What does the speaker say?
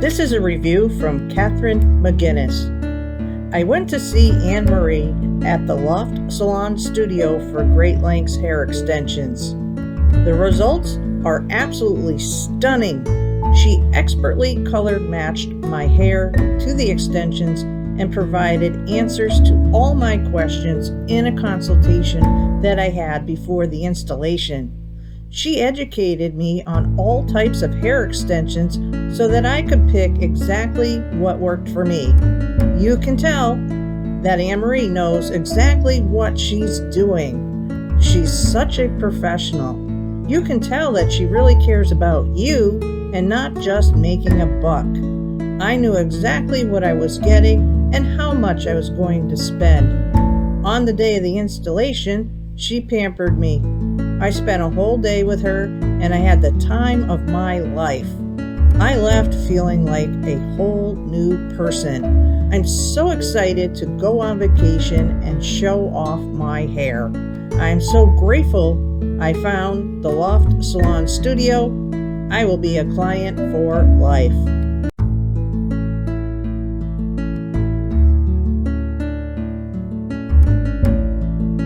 This is a review from Catherine McGinnis. I went to see Anne Marie at the Loft Salon studio for Great Lengths hair extensions. The results are absolutely stunning. She expertly color matched my hair to the extensions and provided answers to all my questions in a consultation that I had before the installation. She educated me on all types of hair extensions so that I could pick exactly what worked for me. You can tell that Anne Marie knows exactly what she's doing. She's such a professional. You can tell that she really cares about you and not just making a buck. I knew exactly what I was getting and how much I was going to spend. On the day of the installation, she pampered me. I spent a whole day with her and I had the time of my life. I left feeling like a whole new person. I'm so excited to go on vacation and show off my hair. I'm so grateful I found the Loft Salon studio. I will be a client for life.